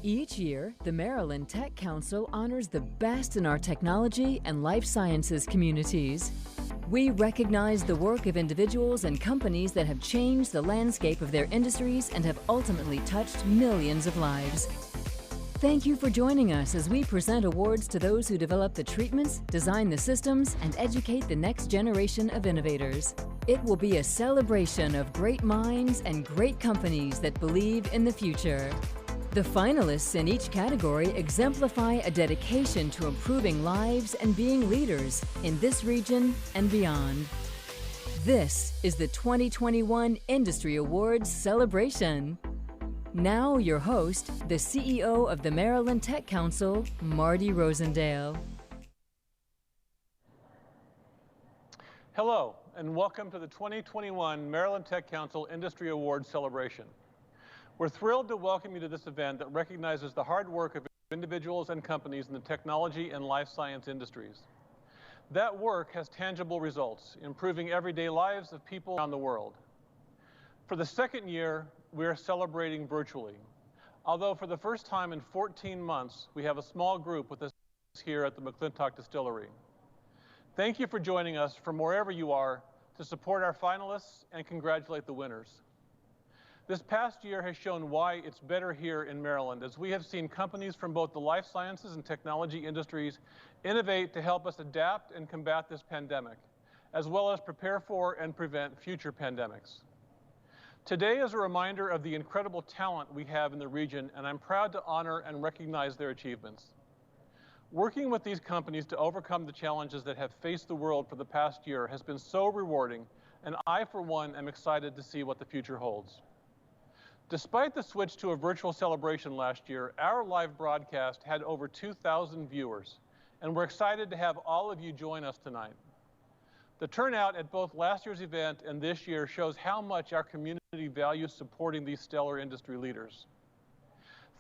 Each year, the Maryland Tech Council honors the best in our technology and life sciences communities. We recognize the work of individuals and companies that have changed the landscape of their industries and have ultimately touched millions of lives. Thank you for joining us as we present awards to those who develop the treatments, design the systems, and educate the next generation of innovators. It will be a celebration of great minds and great companies that believe in the future. The finalists in each category exemplify a dedication to improving lives and being leaders in this region and beyond. This is the 2021 Industry Awards celebration. Now your host, the CEO of the Maryland Tech Council, Marty Rosendale. Hello, and welcome to the 2021 Maryland Tech Council Industry Awards celebration. We're thrilled to welcome you to this event that recognizes the hard work of individuals and companies in the technology and life science industries. That work has tangible results, improving everyday lives of people around the world. For the second year, we are celebrating virtually. Although for the first time in 14 months, we have a small group with us here at the McClintock Distillery. Thank you for joining us from wherever you are to support our finalists and congratulate the winners. This past year has shown why it's better here in Maryland, as we have seen companies from both the life sciences and technology industries innovate to help us adapt and combat this pandemic, as well as prepare for and prevent future pandemics. Today is a reminder of the incredible talent we have in the region, and I'm proud to honor and recognize their achievements. Working with these companies to overcome the challenges that have faced the world for the past year has been so rewarding, and I, for one, am excited to see what the future holds. Despite the switch to a virtual celebration last year, our live broadcast had over 2,000 viewers, and we're excited to have all of you join us tonight. The turnout at both last year's event and this year shows how much our community values supporting these stellar industry leaders.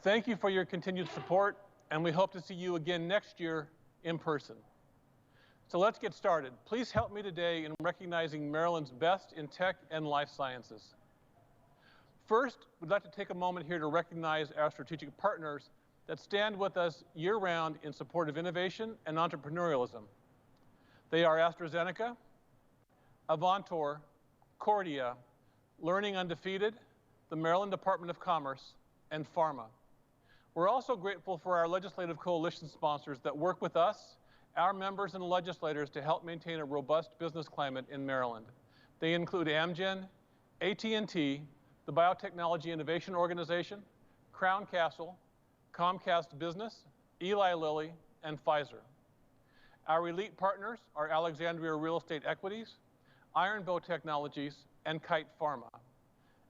Thank you for your continued support, and we hope to see you again next year in person. So let's get started. Please help me today in recognizing Maryland's best in tech and life sciences. First, we'd like to take a moment here to recognize our strategic partners that stand with us year-round in support of innovation and entrepreneurialism. They are Astrazeneca, Avantor, Cordia, Learning Undefeated, the Maryland Department of Commerce, and Pharma. We're also grateful for our legislative coalition sponsors that work with us, our members and legislators, to help maintain a robust business climate in Maryland. They include Amgen, AT&T, the Biotechnology Innovation Organization, Crown Castle, Comcast Business, Eli Lilly, and Pfizer. Our elite partners are Alexandria Real Estate Equities, Ironbow Technologies, and Kite Pharma.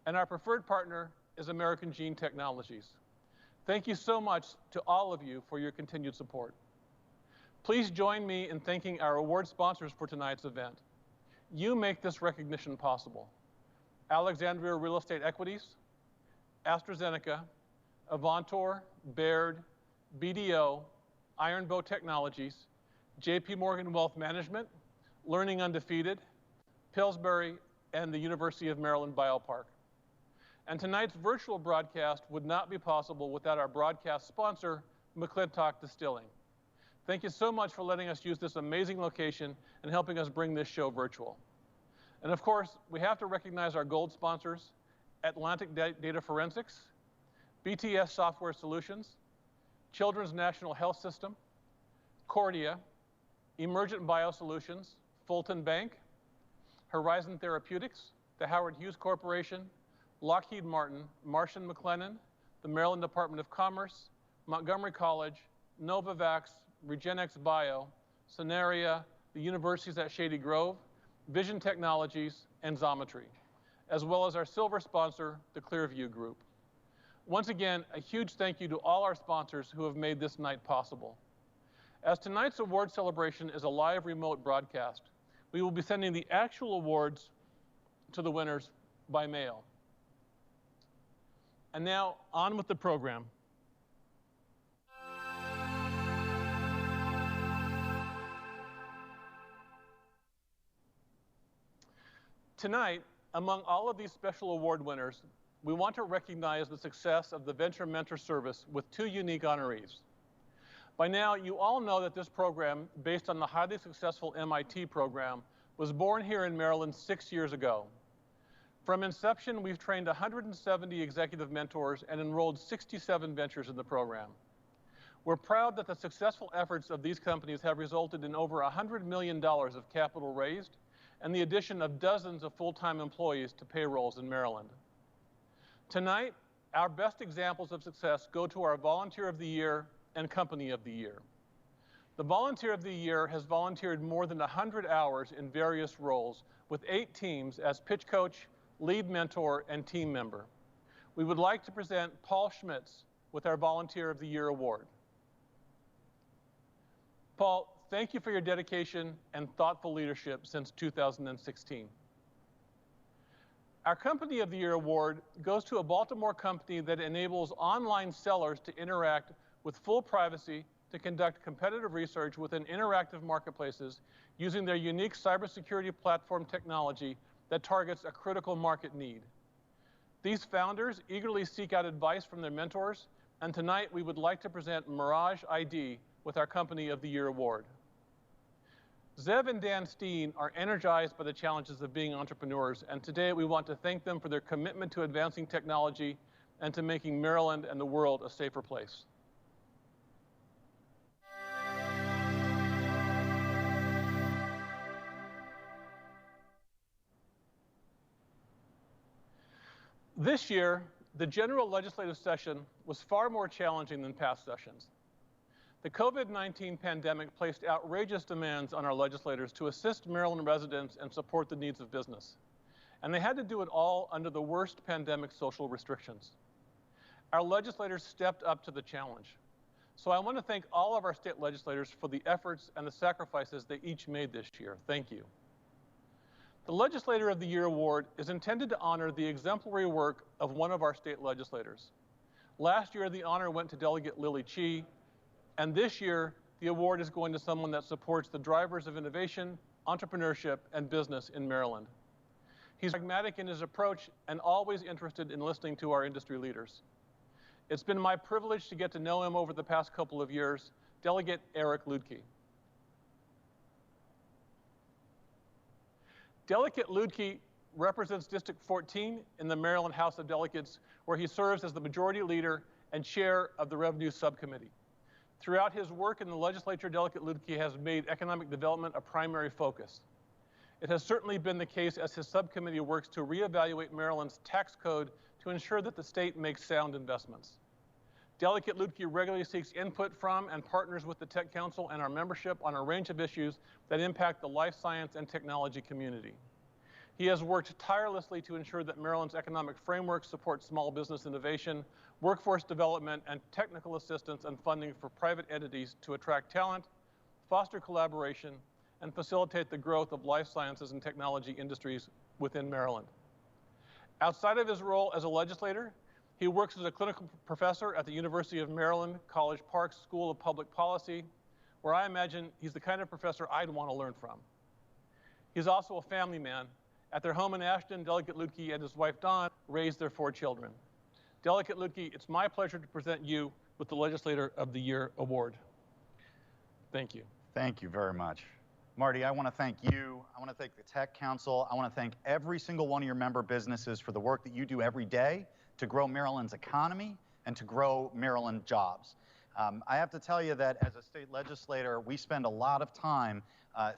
And our preferred partner is American Gene Technologies. Thank you so much to all of you for your continued support. Please join me in thanking our award sponsors for tonight's event. You make this recognition possible. Alexandria Real Estate Equities, AstraZeneca, Avantor, Baird, BDO, Ironbow Technologies, JP Morgan Wealth Management, Learning Undefeated, Pillsbury, and the University of Maryland Biopark. And tonight's virtual broadcast would not be possible without our broadcast sponsor, McClintock Distilling. Thank you so much for letting us use this amazing location and helping us bring this show virtual. And of course, we have to recognize our gold sponsors, Atlantic Data Forensics, BTS Software Solutions, Children's National Health System, Cordia, Emergent Biosolutions, Fulton Bank, Horizon Therapeutics, the Howard Hughes Corporation, Lockheed Martin, Marsh & McLennan, the Maryland Department of Commerce, Montgomery College, Novavax, Regenex Bio, Scenaria, the universities at Shady Grove, Vision Technologies, and Xometry, as well as our silver sponsor, the Clearview Group. Once again, a huge thank you to all our sponsors who have made this night possible. As tonight's award celebration is a live remote broadcast, we will be sending the actual awards to the winners by mail. And now, on with the program. Tonight, among all of these special award winners, we want to recognize the success of the Venture Mentor Service with two unique honorees. By now, you all know that this program, based on the highly successful MIT program, was born here in Maryland 6 years ago. From inception, we've trained 170 executive mentors and enrolled 67 ventures in the program. We're proud that the successful efforts of these companies have resulted in over $100 million of capital raised and the addition of dozens of full-time employees to payrolls in Maryland. Tonight, our best examples of success go to our Volunteer of the Year and Company of the Year. The Volunteer of the Year has volunteered more than 100 hours in various roles with 8 teams as pitch coach, lead mentor, and team member. We would like to present Paul Schmitz with our Volunteer of the Year award. Paul, thank you for your dedication and thoughtful leadership since 2016. Our Company of the Year award goes to a Baltimore company that enables online sellers to interact with full privacy to conduct competitive research within interactive marketplaces using their unique cybersecurity platform technology that targets a critical market need. These founders eagerly seek out advice from their mentors, and tonight we would like to present Mirage ID with our Company of the Year award. Zev and Dan Steen are energized by the challenges of being entrepreneurs, and today we want to thank them for their commitment to advancing technology and to making Maryland and the world a safer place. This year, the general legislative session was far more challenging than past sessions. The COVID-19 pandemic placed outrageous demands on our legislators to assist Maryland residents and support the needs of business. And they had to do it all under the worst pandemic social restrictions. Our legislators stepped up to the challenge. So I want to thank all of our state legislators for the efforts and the sacrifices they each made this year. Thank you. The Legislator of the Year award is intended to honor the exemplary work of one of our state legislators. Last year, the honor went to Delegate Luedtke, and this year, the award is going to someone that supports the drivers of innovation, entrepreneurship, and business in Maryland. He's pragmatic in his approach and always interested in listening to our industry leaders. It's been my privilege to get to know him over the past couple of years, Delegate Luedtke. Delegate Luedtke represents District 14 in the Maryland House of Delegates, where he serves as the majority leader and chair of the Revenue Subcommittee. Throughout his work in the legislature, Delegate Luedtke has made economic development a primary focus. It has certainly been the case as his subcommittee works to reevaluate Maryland's tax code to ensure that the state makes sound investments. Delegate Luedtke regularly seeks input from and partners with the Tech Council and our membership on a range of issues that impact the life science and technology community. He has worked tirelessly to ensure that Maryland's economic framework supports small business innovation, workforce development, and technical assistance and funding for private entities to attract talent, foster collaboration, and facilitate the growth of life sciences and technology industries within Maryland. Outside of his role as a legislator, he works as a clinical professor at the University of Maryland College Park School of Public Policy, where I imagine he's the kind of professor I'd want to learn from. He's also a family man. At their home in Ashton, Delegate Luedtke and his wife Dawn raised their 4 children. Delegate Luedtke, it's my pleasure to present you with the Legislator of the Year award. Thank you. Thank you very much. Marty, I want to thank you. I want to thank the Tech Council. I want to thank every single one of your member businesses for the work that you do every day to grow Maryland's economy and to grow Maryland jobs. I have to tell you that as a state legislator, we spend a lot of time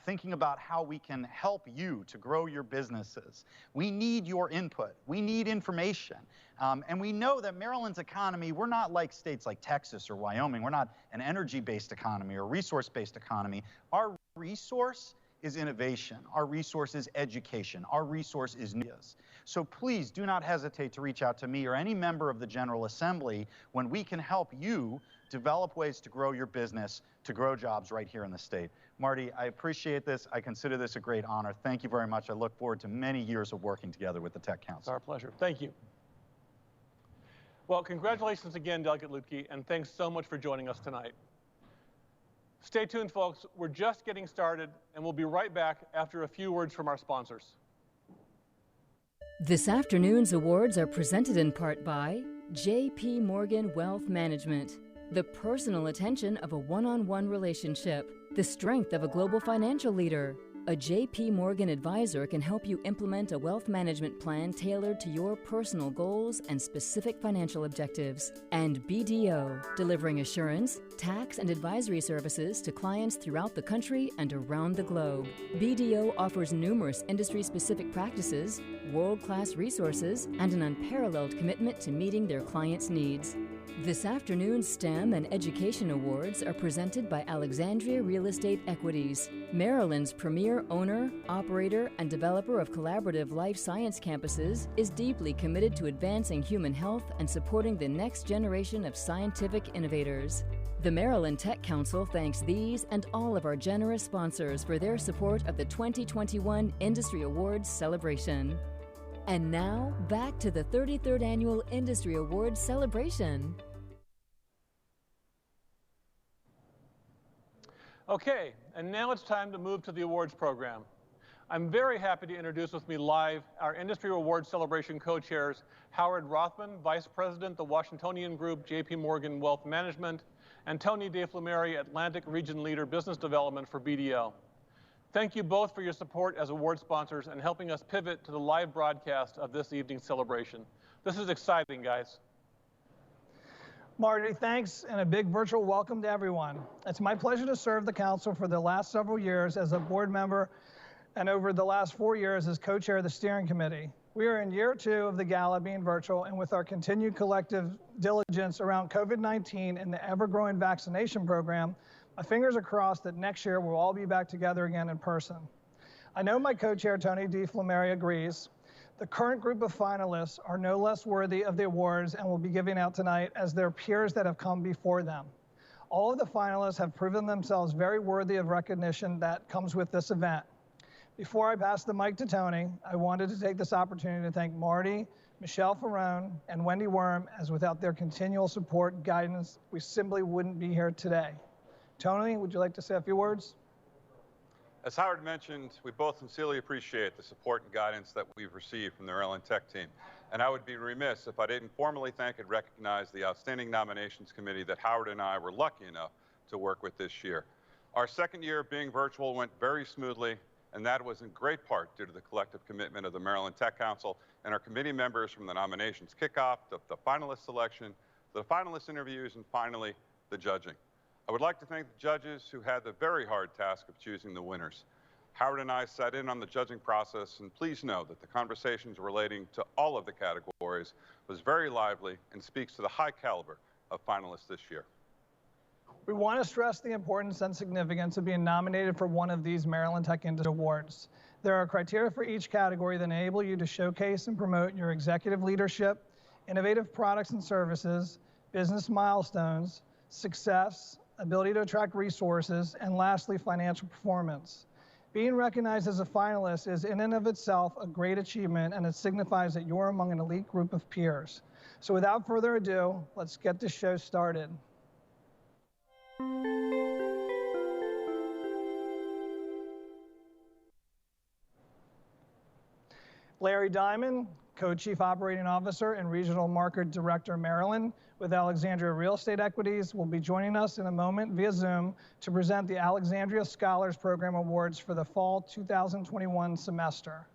thinking about how we can help you to grow your businesses. We need your input. We need information. And we know that Maryland's economy, we're not like states like Texas or Wyoming. We're not an energy-based economy or resource-based economy. Our resource is innovation. Our resource is education. Our resource is news. So please do not hesitate to reach out to me or any member of the General Assembly when we can help you develop ways to grow your business, to grow jobs right here in the state. Marty, I appreciate this. I consider this a great honor. Thank you very much. I look forward to many years of working together with the Tech Council. It's our pleasure. Thank you. Well, congratulations again, Delegate Luedtke, and thanks so much for joining us tonight. Stay tuned, folks. We're just getting started, and we'll be right back after a few words from our sponsors. This afternoon's awards are presented in part by J.P. Morgan Wealth Management, the personal attention of a one-on-one relationship, the strength of a global financial leader. A J.P. Morgan advisor can help you implement a wealth management plan tailored to your personal goals and specific financial objectives. And BDO, delivering assurance, tax, and advisory services to clients throughout the country and around the globe. BDO offers numerous industry-specific practices, world-class resources, and an unparalleled commitment to meeting their clients' needs. This afternoon's STEM and Education Awards are presented by Alexandria Real Estate Equities, Maryland's premier owner, operator, and developer of collaborative life science campuses, is deeply committed to advancing human health and supporting the next generation of scientific innovators. The Maryland Tech Council thanks these and all of our generous sponsors for their support of the 2021 Industry Awards celebration. And now, back to the 33rd Annual Industry Awards celebration. Okay, and now it's time to move to the awards program. I'm very happy to introduce with me live our Industry Awards Celebration co-chairs, Howard Rothman, Vice President, the Washingtonian Group, J.P. Morgan Wealth Management, and Tony DeFlumeri, Atlantic Region Leader, Business Development for BDO. Thank you both for your support as award sponsors and helping us pivot to the live broadcast of this evening's celebration. This is exciting, guys. Marty, thanks, and a big virtual welcome to everyone. It's my pleasure to serve the council for the last several years as a board member and over the last 4 years as co-chair of the steering committee. We are in year 2 of the gala being virtual, and with our continued collective diligence around COVID-19 and the ever-growing vaccination program, my fingers are crossed that next year we'll all be back together again in person. I know my co-chair, Tony DeFlumeri, agrees. The current group of finalists are no less worthy of the awards and will be giving out tonight as their peers that have come before them. All of the finalists have proven themselves very worthy of recognition that comes with this event. Before I pass the mic to Tony, I wanted to take this opportunity to thank Marty, Michelle Ferrone, and Wendy Worm, as without their continual support and guidance, we simply wouldn't be here today. Tony, would you like to say a few words? As Howard mentioned, we both sincerely appreciate the support and guidance that we've received from the Maryland Tech team. And I would be remiss if I didn't formally thank and recognize the outstanding nominations committee that Howard and I were lucky enough to work with this year. Our second year of being virtual went very smoothly, and that was in great part due to the collective commitment of the Maryland Tech Council and our committee members from the nominations kickoff, the finalist selection, the finalist interviews, and finally, the judging. I would like to thank the judges who had the very hard task of choosing the winners. Howard and I sat in on the judging process, and please know that the conversations relating to all of the categories was very lively and speaks to the high caliber of finalists this year. We want to stress the importance and significance of being nominated for one of these Maryland Tech Industry Awards. There are criteria for each category that enable you to showcase and promote your executive leadership, innovative products and services, business milestones, success, ability to attract resources, and lastly, financial performance. Being recognized as a finalist is in and of itself a great achievement, and it signifies that you're among an elite group of peers. So without further ado, let's get this show started. Larry Diamond, Co-Chief Operating Officer and Regional Market Director, Maryland, with Alexandria Real Estate Equities, will be joining us in a moment via Zoom to present the Alexandria Scholars Program Awards for the fall 2021 semester.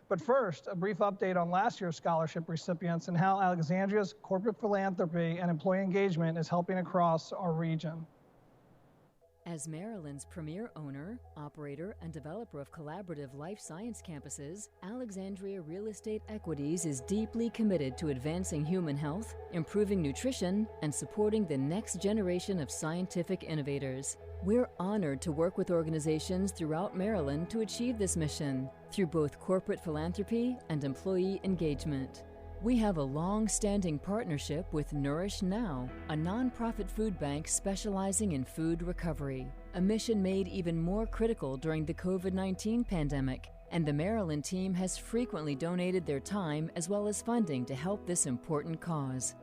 But first, a brief update on last year's scholarship recipients and how Alexandria's corporate philanthropy and employee engagement is helping across our region. As Maryland's premier owner, operator, and developer of collaborative life science campuses, Alexandria Real Estate Equities is deeply committed to advancing human health, improving nutrition, and supporting the next generation of scientific innovators. We're honored to work with organizations throughout Maryland to achieve this mission through both corporate philanthropy and employee engagement. We have a long-standing partnership with Nourish Now, a nonprofit food bank specializing in food recovery, a mission made even more critical during the COVID-19 pandemic, and the Maryland team has frequently donated their time as well as funding to help this important cause.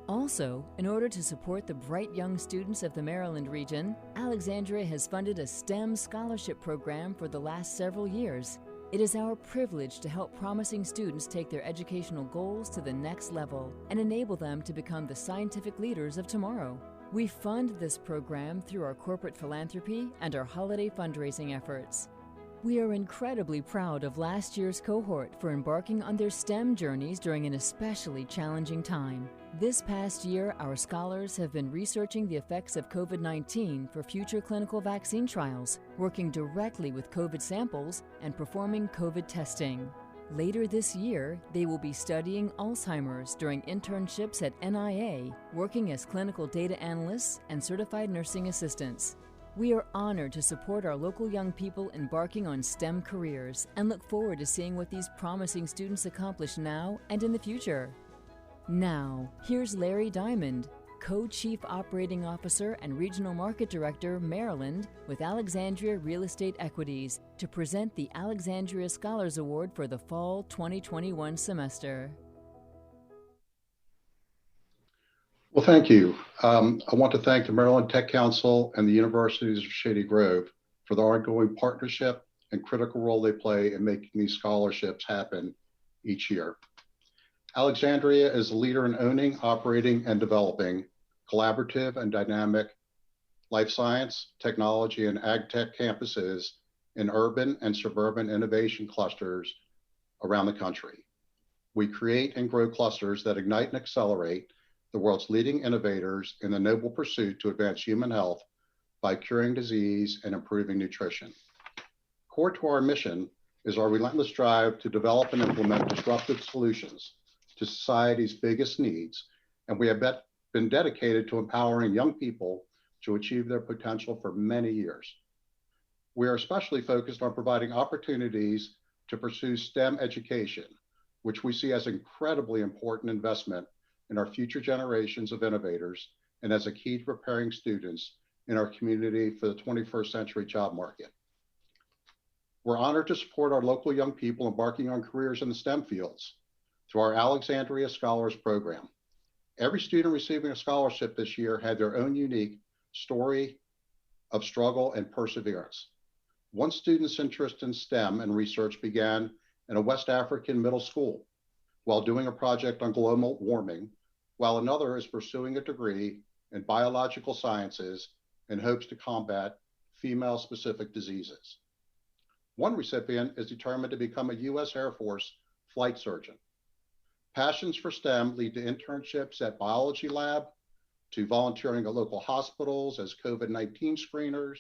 Also, in order to support the bright young students of the Maryland region, Alexandria has funded a STEM scholarship program for the last several years. It is our privilege to help promising students take their educational goals to the next level and enable them to become the scientific leaders of tomorrow. We fund this program through our corporate philanthropy and our holiday fundraising efforts. We are incredibly proud of last year's cohort for embarking on their STEM journeys during an especially challenging time. This past year, our scholars have been researching the effects of COVID-19 for future clinical vaccine trials, working directly with COVID samples, and performing COVID testing. Later this year, they will be studying Alzheimer's during internships at NIA, working as clinical data analysts and certified nursing assistants. We are honored to support our local young people embarking on STEM careers and look forward to seeing what these promising students accomplish now and in the future. Now, here's Larry Diamond, Co-Chief Operating Officer and Regional Market Director, Maryland, with Alexandria Real Estate Equities, to present the Alexandria Scholars Award for the Fall 2021 semester. Well, thank you. I want to thank the Maryland Tech Council and the Universities of Shady Grove for the ongoing partnership and critical role they play in making these scholarships happen each year. Alexandria is a leader in owning, operating, and developing collaborative and dynamic life science, technology, and ag tech campuses in urban and suburban innovation clusters around the country. We create and grow clusters that ignite and accelerate the world's leading innovators in the noble pursuit to advance human health by curing disease and improving nutrition. Core to our mission is our relentless drive to develop and implement disruptive solutions to society's biggest needs, and we have been dedicated to empowering young people to achieve their potential for many years. We are especially focused on providing opportunities to pursue STEM education, which we see as incredibly important investment in our future generations of innovators and as a key to preparing students in our community for the 21st century job market. We're honored to support our local young people embarking on careers in the STEM fields through our Alexandria Scholars Program. Every student receiving a scholarship this year had their own unique story of struggle and perseverance. One student's interest in STEM and research began in a West African middle school while doing a project on global warming, while another is pursuing a degree in biological sciences in hopes to combat female-specific diseases. One recipient is determined to become a U.S. Air Force flight surgeon. Passions for STEM lead to internships at biology lab, to volunteering at local hospitals as COVID-19 screeners,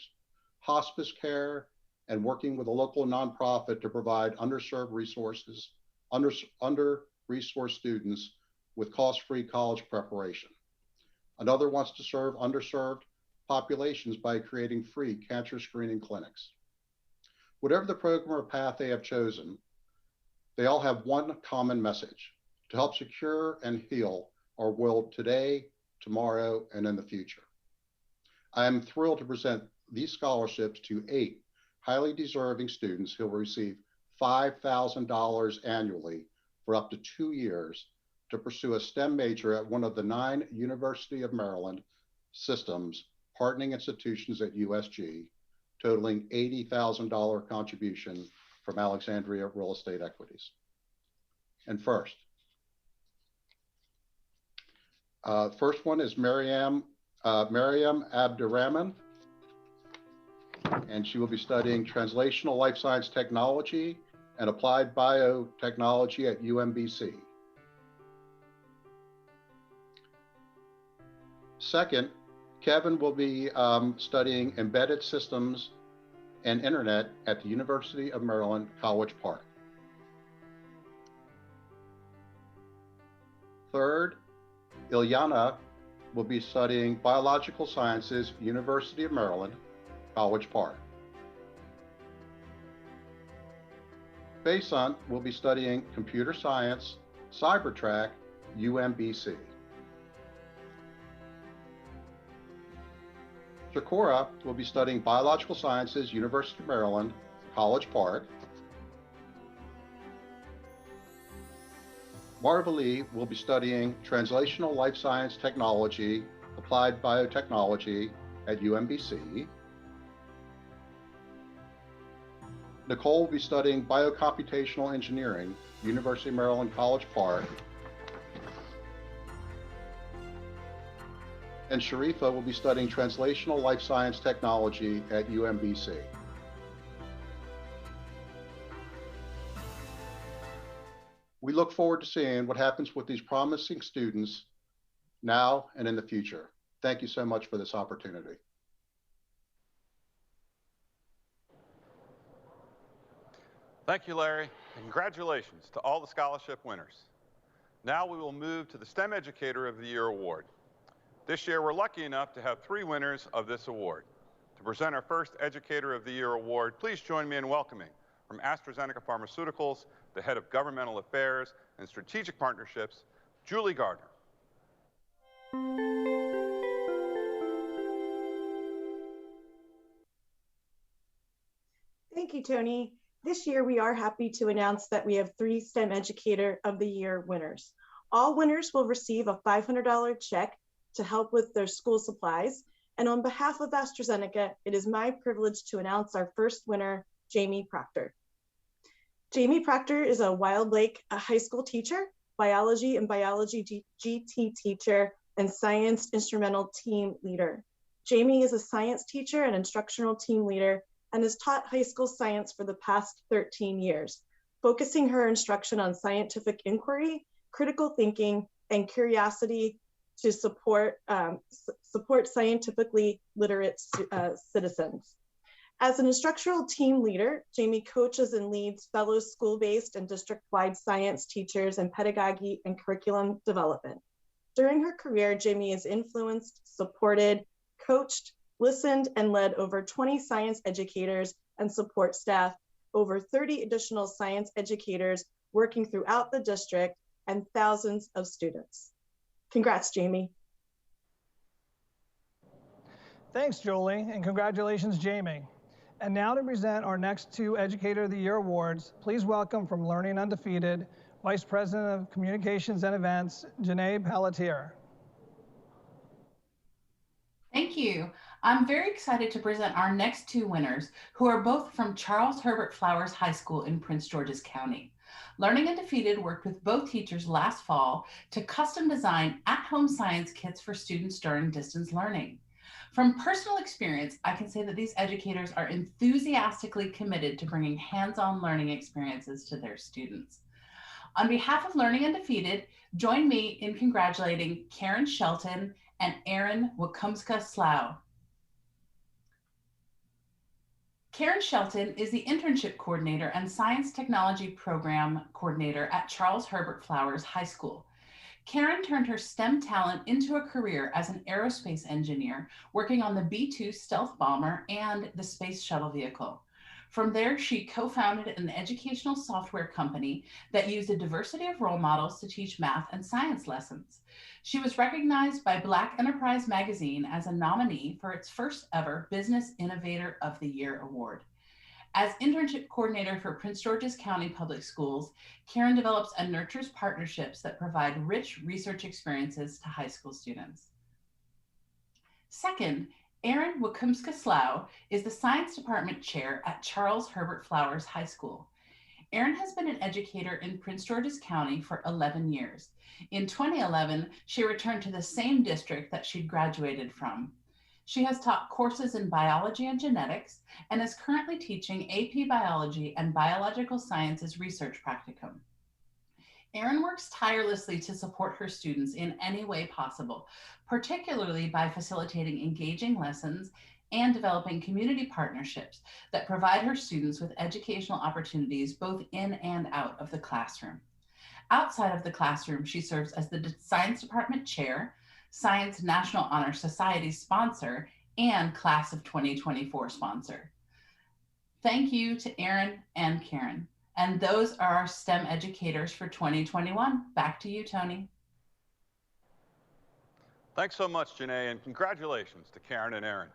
hospice care, and working with a local nonprofit to provide under-resourced students with cost-free college preparation. Another wants to serve underserved populations by creating free cancer screening clinics. Whatever the program or path they have chosen, they all have one common message: to help secure and heal our world today, tomorrow, and in the future. I am thrilled to present these scholarships to 8 highly deserving students who will receive $5,000 annually for up to 2 years to pursue a STEM major at one of the 9 University of Maryland systems partnering institutions at USG, totaling $80,000 contribution from Alexandria Real Estate Equities. And first one is Maryam Abdurrahman, and she will be studying translational life science technology and applied biotechnology at UMBC. Second, Kevin will be studying embedded systems and internet at the University of Maryland, College Park. Third, Ilyana will be studying biological sciences, University of Maryland, College Park. Basant will be studying computer science, Cybertrack, UMBC. Shakura will be studying biological sciences, University of Maryland, College Park. Marvali will be studying translational life science technology, applied biotechnology at UMBC. Nicole will be studying biocomputational engineering, University of Maryland, College Park. And Sharifa will be studying translational life science technology at UMBC. We look forward to seeing what happens with these promising students now and in the future. Thank you so much for this opportunity. Thank you, Larry, and congratulations to all the scholarship winners. Now we will move to the STEM Educator of the Year award. This year, we're lucky enough to have 3 winners of this award. To present our first Educator of the Year award, please join me in welcoming from Astrazeneca Pharmaceuticals, the Head of Governmental Affairs and Strategic Partnerships, Julie Gardner. Thank you, Tony. This year, we are happy to announce that we have 3 STEM Educator of the Year winners. All winners will receive a $500 check to help with their school supplies. And on behalf of Astrazeneca, it is my privilege to announce our first winner, Jamie Proctor. Jamie Proctor is a Wild Lake high school teacher, biology and biology GT teacher, and science instrumental team leader. Jamie is a science teacher and instructional team leader and has taught high school science for the past 13 years, focusing her instruction on scientific inquiry, critical thinking, and curiosity to support scientifically literate citizens. As an instructional team leader, Jamie coaches and leads fellow school-based and district-wide science teachers in pedagogy and curriculum development. During her career, Jamie has influenced, supported, coached, listened, and led over 20 science educators and support staff, over 30 additional science educators working throughout the district, and thousands of students. Congrats, Jamie. Thanks, Julie, and congratulations, Jamie. And now to present our next 2 Educator of the Year awards, please welcome from Learning Undefeated, Vice President of Communications and Events, Janae Pelletier. Thank you. I'm very excited to present our next 2 winners, who are both from Charles Herbert Flowers High School in Prince George's County. Learning Undefeated worked with both teachers last fall to custom design at-home science kits for students during distance learning. From personal experience, I can say that these educators are enthusiastically committed to bringing hands-on learning experiences to their students. On behalf of Learning Undefeated, join me in congratulating Karen Shelton and Aaron Wacumskaslau. Karen Shelton is the Internship Coordinator and Science Technology Program Coordinator at Charles Herbert Flowers High School. Karen turned her STEM talent into a career as an aerospace engineer, working on the B-2 stealth bomber and the space shuttle vehicle. From there, she co-founded an educational software company that used a diversity of role models to teach math and science lessons. She was recognized by Black Enterprise Magazine as a nominee for its first ever Business Innovator of the Year award. As internship coordinator for Prince George's County Public Schools, Karen develops and nurtures partnerships that provide rich research experiences to high school students. Second, Aaron Wacumskaslau is the Science Department Chair at Charles Herbert Flowers High School. Aaron has been an educator in Prince George's County for 11 years. In 2011, she returned to the same district that she'd graduated from. She has taught courses in biology and genetics and is currently teaching AP Biology and Biological Sciences Research Practicum. Erin works tirelessly to support her students in any way possible, particularly by facilitating engaging lessons and developing community partnerships that provide her students with educational opportunities both in and out of the classroom. Outside of the classroom, she serves as the Science Department Chair, Science National Honor Society sponsor, and Class of 2024 sponsor. Thank you to Erin and Karen. And those are our STEM educators for 2021. Back to you, Tony. Thanks so much, Janae, and congratulations to Karen and Aaron.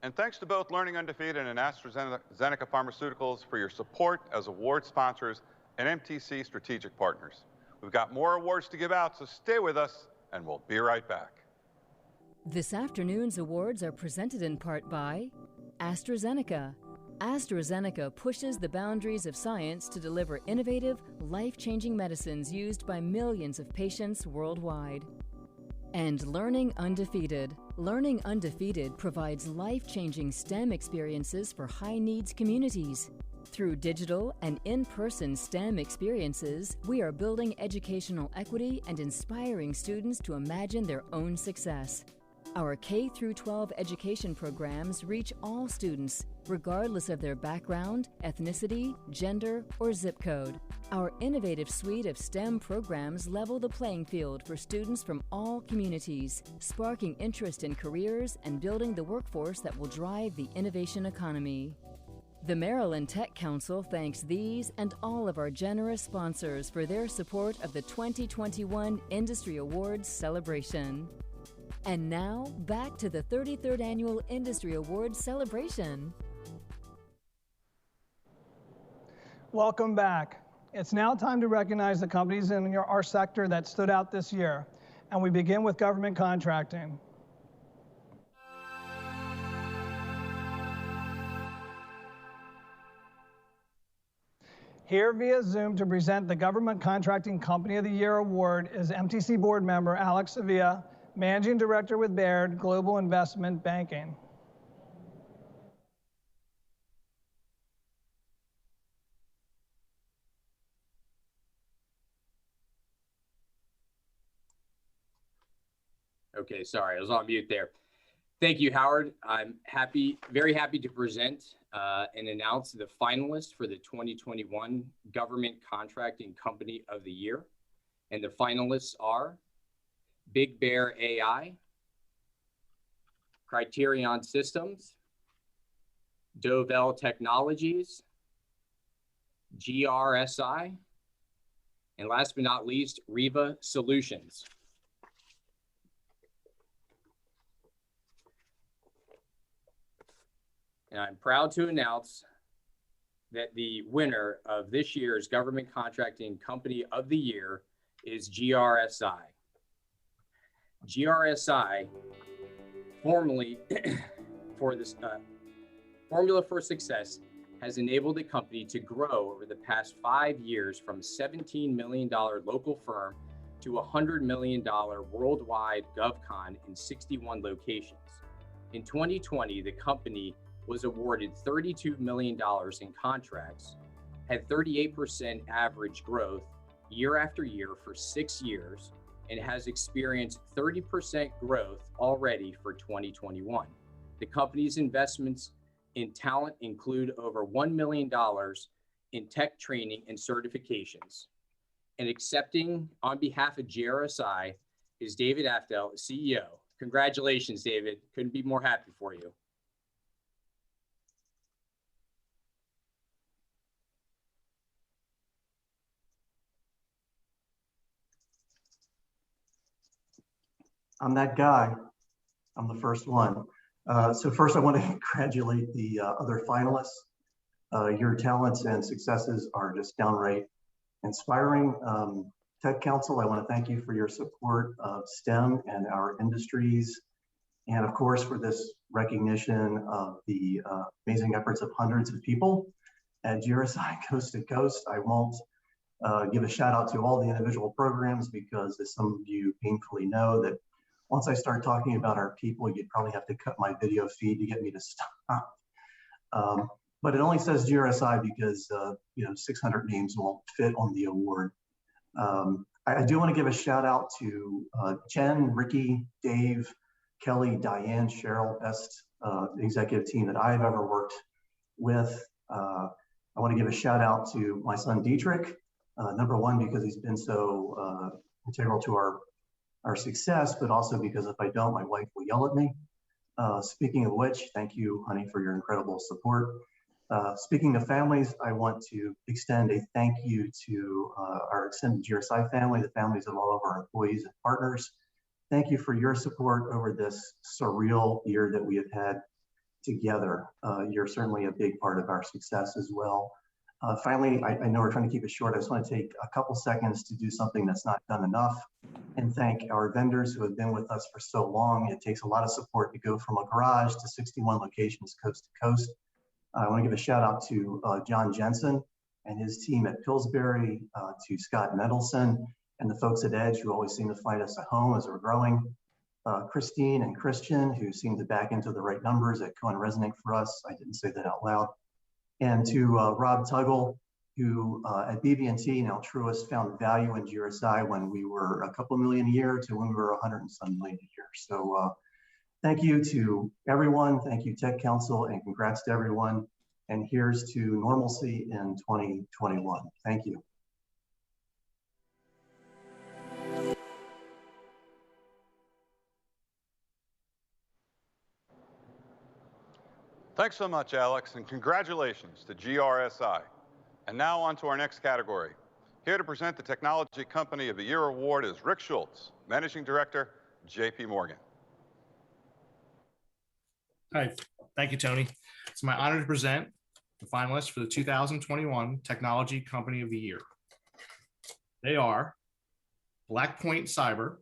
And thanks to both Learning Undefeated and Astrazeneca Pharmaceuticals for your support as award sponsors and MTC strategic partners. We've got more awards to give out, so stay with us, and we'll be right back. This afternoon's awards are presented in part by Astrazeneca, Astrazeneca pushes the boundaries of science to deliver innovative, life-changing medicines used by millions of patients worldwide. And Learning Undefeated. Learning Undefeated provides life-changing STEM experiences for high-needs communities. Through digital and in-person STEM experiences, we are building educational equity and inspiring students to imagine their own success. Our K-12 education programs reach all students, regardless of their background, ethnicity, gender, or zip code. Our innovative suite of STEM programs level the playing field for students from all communities, sparking interest in careers and building the workforce that will drive the innovation economy. The Maryland Tech Council thanks these and all of our generous sponsors for their support of the 2021 Industry Awards celebration. And now, back to the 33rd Annual Industry Awards celebration. Welcome back. It's now time to recognize the companies in our sector that stood out this year. And we begin with government contracting. Here via Zoom to present the Government Contracting Company of the Year Award is MTC board member Alexandria, Managing Director with Baird Global Investment Banking. Okay, sorry, I was on mute there. Thank you, Howard. I'm very happy to present and announce the finalists for the 2021 Government Contracting Company of the Year. And the finalists are Big Bear AI, Criterion Systems, Dovell Technologies, GRSI, and last but not least, Riva Solutions. And I'm proud to announce that the winner of this year's Government Contracting Company of the Year is GRSI. GRSI, formerly for this Formula for Success, has enabled the company to grow over the past 5 years from $17 million local firm to $100 million worldwide GovCon in 61 locations. In 2020, the company was awarded $32 million in contracts, had 38% average growth year after year for 6 years, and has experienced 30% growth already for 2021. The company's investments in talent include over $1 million in tech training and certifications. And accepting on behalf of GRSI is David Aftel, CEO. Congratulations, David. Couldn't be more happy for you. I'm that guy. I'm the first one. So first I want to congratulate the other finalists. Your talents and successes are just downright inspiring. Tech Council, I want to thank you for your support of STEM and our industries. And of course, for this recognition of the amazing efforts of hundreds of people at GRSI Coast to Coast. I won't give a shout out to all the individual programs because as some of you painfully know that once I start talking about our people, you'd probably have to cut my video feed to get me to stop. But it only says GRSI because 600 names won't fit on the award. I do want to give a shout out to Jen, Ricky, Dave, Kelly, Diane, Cheryl, best executive team that I've ever worked with. I want to give a shout out to my son Dietrich, number one, because he's been so integral to our success, but also because if I don't, my wife will yell at me. Speaking of which, thank you, honey, for your incredible support. Speaking of families, I want to extend a thank you to our extended GRSI family, the families of all of our employees and partners. Thank you for your support over this surreal year that we have had together. You're certainly a big part of our success as well. Finally, I know we're trying to keep it short. I just want to take a couple seconds to do something that's not done enough and thank our vendors who have been with us for so long. It takes a lot of support to go from a garage to 61 locations coast to coast. I want to give a shout out to John Jensen and his team at Pillsbury, to Scott Mendelson and the folks at Edge who always seem to find us at home as we're growing. Christine and Christian, who seem to back into the right numbers at Cohen Resnick for us. I didn't say that out loud. And to Rob Tuggle, who at BB&T and Altruist found value in GRSI when we were a couple million a year to when we were 100 and some million a year. So thank you to everyone. Thank you, Tech Council, and congrats to everyone. And here's to normalcy in 2021. Thank you. Thanks so much, Alex, and congratulations to GRSI. And now on to our next category. Here to present the Technology Company of the Year Award is Rick Schultz, Managing Director, JP Morgan. Hi, thank you, Tony. It's my honor to present the finalists for the 2021 Technology Company of the Year. They are Blackpoint Cyber,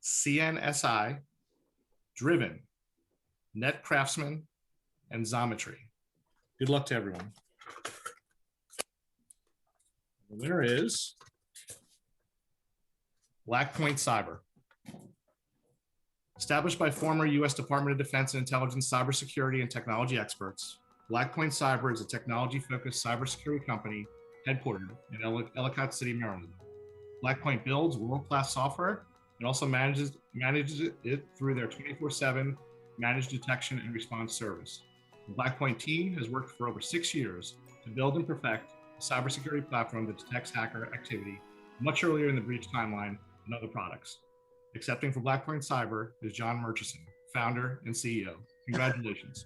CNSI, Driven, Net Craftsman, and Xometry. Good luck to everyone. The winner is Blackpoint Cyber. Established by former U.S. Department of Defense and Intelligence cybersecurity and technology experts, Blackpoint Cyber is a technology-focused cybersecurity company headquartered in Ellicott City, Maryland. Blackpoint builds world-class software and also manages it through their 24/7 managed detection and response service. The Blackpoint team has worked for over 6 years to build and perfect a cybersecurity platform that detects hacker activity much earlier in the breach timeline than other products. Accepting for Blackpoint Cyber is John Murchison, founder and CEO. Congratulations.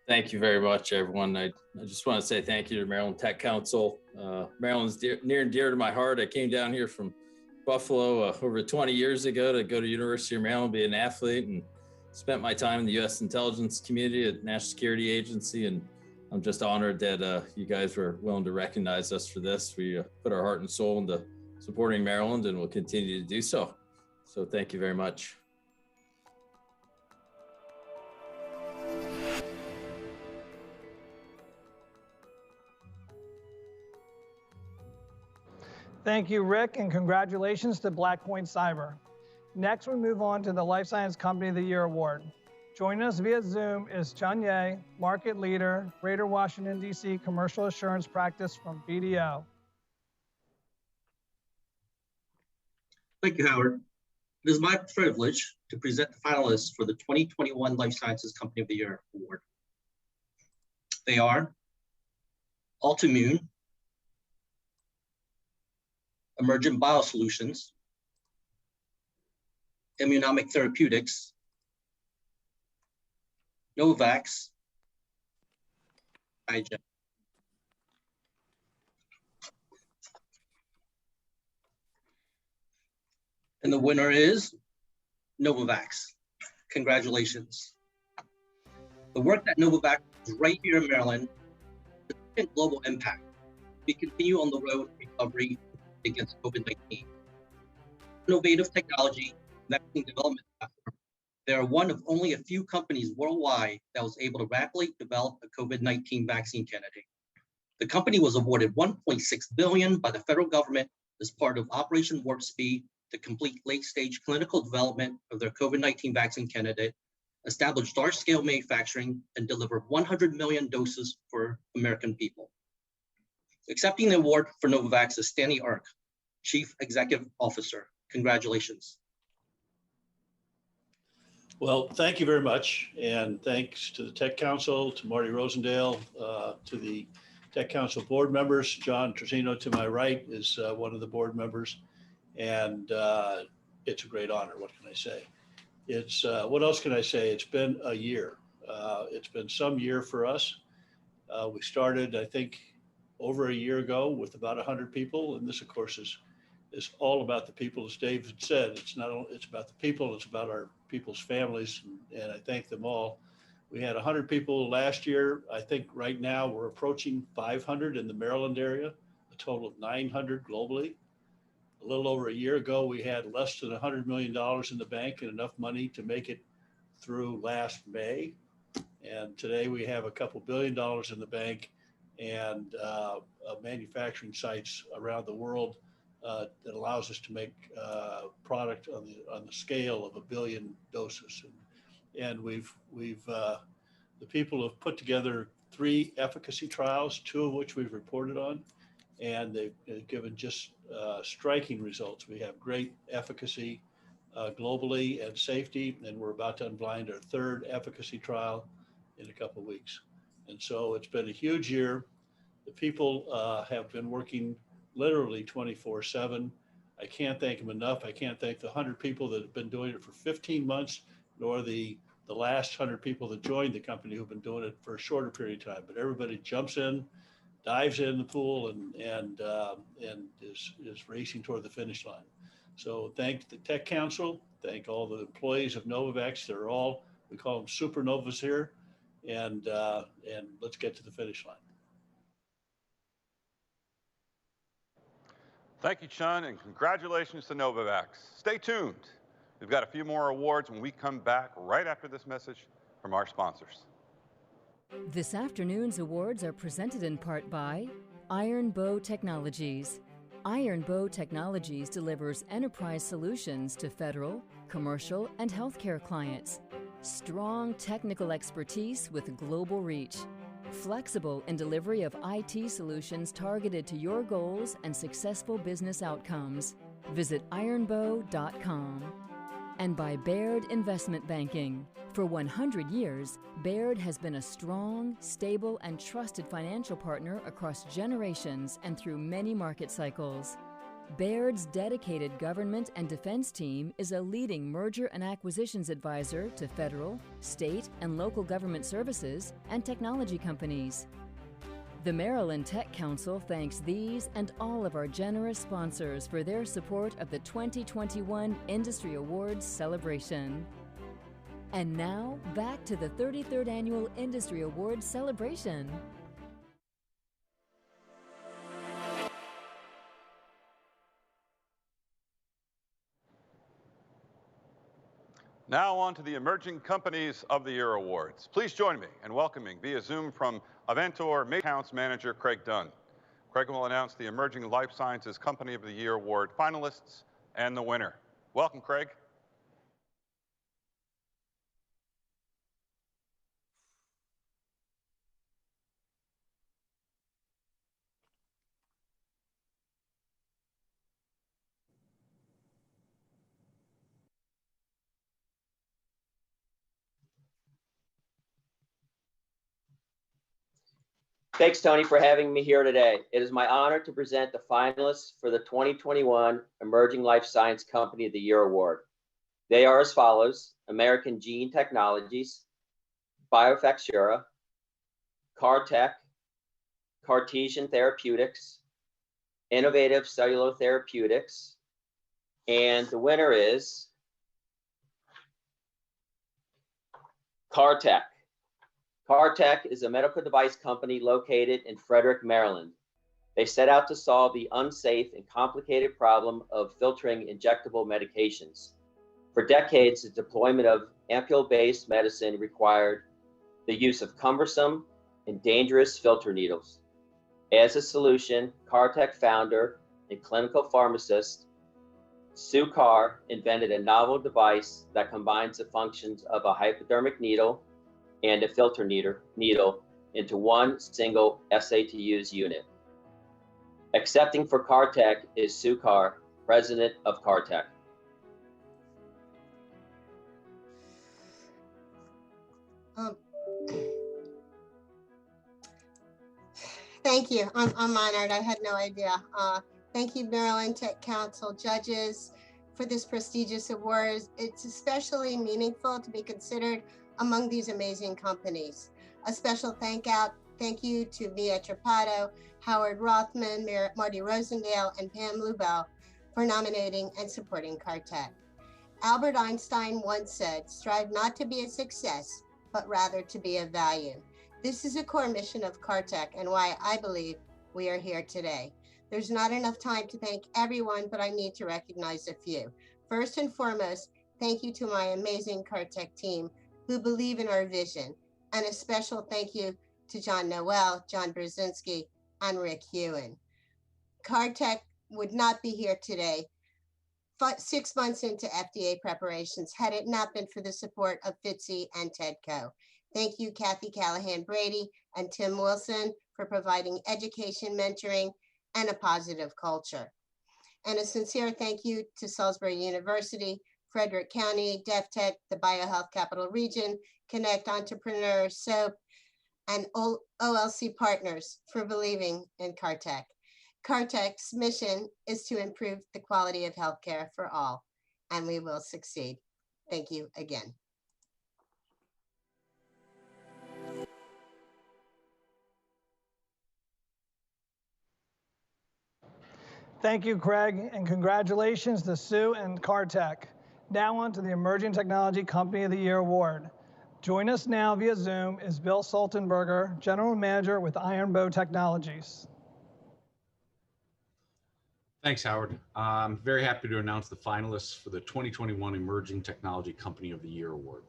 Thank you very much, everyone. I just want to say thank you to Maryland Tech Council. Maryland's near and dear to my heart. I came down here from Buffalo over 20 years ago to go to University of Maryland, be an athlete, and spent my time in the U.S. intelligence community at National Security Agency. And I'm just honored that you guys were willing to recognize us for this. We put our heart and soul into supporting Maryland and will continue to do so. So thank you very much. Thank you, Rick, and congratulations to Blackpoint Cyber. Next, we move on to the Life Science Company of the Year Award. Joining us via Zoom is Chun Ye, Market Leader, Greater Washington, D.C. Commercial Assurance Practice from BDO. Thank you, Howard. It is my privilege to present the finalists for the 2021 Life Sciences Company of the Year Award. They are Altimmune, Emergent Biosolutions, Immunomic Therapeutics, Novavax, IGEN. And the winner is Novavax. Congratulations. The work that Novavax does right here in Maryland has a global impact. We continue on the road to recovery against COVID-19. Innovative technology, vaccine development platform. They are one of only a few companies worldwide that was able to rapidly develop a COVID-19 vaccine candidate. The company was awarded $1.6 billion by the federal government as part of Operation Warp Speed to complete late-stage clinical development of their COVID-19 vaccine candidate, establish large-scale manufacturing, and deliver 100 million doses for American people. Accepting the award for Novavax is Stanley Ark, Chief Executive Officer. Congratulations. Well, thank you very much. And thanks to the Tech Council, to Marty Rosendale, to the Tech Council board members. John Trusino to my right is one of the board members. And it's a great honor. What can I say? It's what else can I say? It's been a year. It's been some year for us. We started, I think, over a year ago with about 100 people. And this, of course, is all about the people. As David said, it's not only, it's about the people, it's about our people's families. And I thank them all. We had 100 people last year. I think right now we're approaching 500 in the Maryland area, a total of 900 globally. A little over a year ago, we had less than $100 million in the bank and enough money to make it through last May. And today we have a couple $2 billion in the bank and manufacturing sites around the world that allows us to make product on the scale of 1 billion doses. And the people have put together 3 efficacy trials, 2 of which we've reported on, and they've given just striking results. We have great efficacy globally and safety, and we're about to unblind our 3rd efficacy trial in a couple of weeks. And so it's been a huge year. The people have been working literally 24/7. I can't thank them enough. I can't thank the 100 people that have been doing it for 15 months, nor the last 100 people that joined the company who've been doing it for a shorter period of time. But everybody jumps in, dives in the pool, and is racing toward the finish line. So thank the Tech Council, thank all the employees of Novavax. They're all, we call them supernovas here, and let's get to the finish line. Thank you, Sean, and congratulations to Novavax. Stay tuned. We've got a few more awards when we come back right after this message from our sponsors. This afternoon's awards are presented in part by Iron Bow Technologies. Iron Bow Technologies delivers enterprise solutions to federal, commercial, and healthcare clients. Strong technical expertise with global reach. Flexible in delivery of IT solutions targeted to your goals and successful business outcomes. Visit ironbow.com. And by Baird Investment Banking. For 100 years, Baird has been a strong, stable, and trusted financial partner across generations and through many market cycles. Baird's dedicated government and defense team is a leading merger and acquisitions advisor to federal, state, and local government services and technology companies. The Maryland Tech Council thanks these and all of our generous sponsors for their support of the 2021 Industry Awards celebration. And now, back to the 33rd Annual Industry Awards celebration. Now on to the Emerging Companies of the Year Awards. Please join me in welcoming via Zoom from Aventor Major Accounts Manager Craig Dunn. Craig will announce the Emerging Life Sciences Company of the Year Award finalists and the winner. Welcome, Craig. Thanks, Tony, for having me here today. It is my honor to present the finalists for the 2021 Emerging Life Science Company of the Year Award. They are as follows: American Gene Technologies, Biofactura, CarTech, Cartesian Therapeutics, Innovative Cellular Therapeutics, and the winner is CarTech. CarTech is a medical device company located in Frederick, Maryland. They set out to solve the unsafe and complicated problem of filtering injectable medications. For decades, the deployment of ampule-based medicine required the use of cumbersome and dangerous filter needles. As a solution, CarTech founder and clinical pharmacist Sue Carr invented a novel device that combines the functions of a hypodermic needle and a filter needle into one single essay to use unit. Accepting for CarTech is Sue Carr, president of CarTech. Thank you. I'm honored. I had no idea. Thank you, Maryland Tech Council judges, for this prestigious award. It's especially meaningful to be considered among these amazing companies. A special thank you to Mia Trapato, Howard Rothman, Marty Rosendale, and Pam Lubell for nominating and supporting CarTech. Albert Einstein once said, "Strive not to be a success, but rather to be of value." This is a core mission of CarTech and why I believe we are here today. There's not enough time to thank everyone, but I need to recognize a few. First and foremost, thank you to my amazing CarTech team who believe in our vision. And a special thank you to John Noel, John Brzezinski, and Rick Hewen. CARTech would not be here today, 6 months into FDA preparations, had it not been for the support of FITCI and TEDCO. Thank you, Kathy Callahan-Brady and Tim Wilson, for providing education, mentoring, and a positive culture. And a sincere thank you to Salisbury University, Frederick County, DefTech, the BioHealth Capital Region, Connect Entrepreneurs, SOAP, and OLC Partners for believing in CARTech. CARTech's mission is to improve the quality of healthcare for all, and we will succeed. Thank you again. Thank you, Craig, and congratulations to Sue and CARTech. Now on to the Emerging Technology Company of the Year Award. Join us now via Zoom is Bill Saltenberger, General Manager with Iron Bow Technologies. Thanks, Howard. I'm very happy to announce the finalists for the 2021 Emerging Technology Company of the Year Award.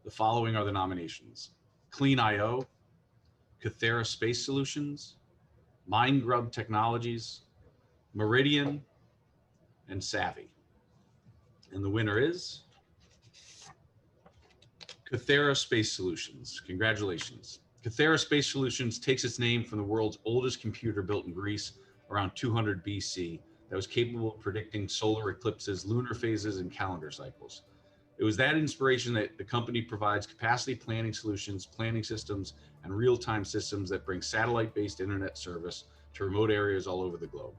The following are the nominations: Clean.io, Cathera Space Solutions, MindGrub Technologies, Meridian, and Savvy. And the winner is Cathera Space Solutions. Congratulations. Cathera Space Solutions takes its name from the world's oldest computer built in Greece around 200 BC that was capable of predicting solar eclipses, lunar phases, and calendar cycles. It was that inspiration that the company provides capacity planning solutions, planning systems, and real-time systems that bring satellite-based internet service to remote areas all over the globe.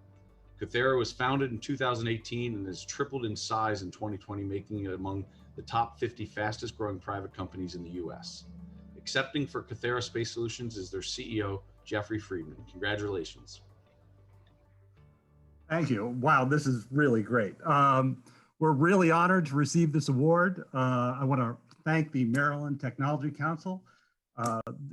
Cathera was founded in 2018 and has tripled in size in 2020, making it among the top 50 fastest growing private companies in the US. Accepting for Cathera Space Solutions is their CEO, Jeffrey Friedman. Congratulations. Thank you. Wow, this is really great. We're really honored to receive this award. I want to thank the Maryland Technology Council.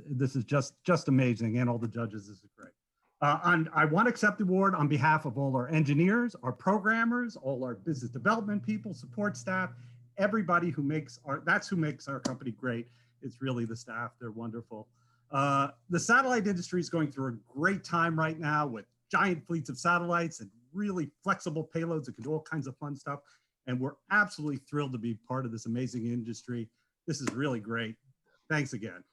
This is just amazing, and all the judges. This is great. I want to accept the award on behalf of all our engineers, our programmers, all our business development people, support staff, everybody who makes who makes our company great. It's really the staff. They're wonderful. The satellite industry is going through a great time right now with giant fleets of satellites and really flexible payloads that can do all kinds of fun stuff. And we're absolutely thrilled to be part of this amazing industry. This is really great. Thanks again.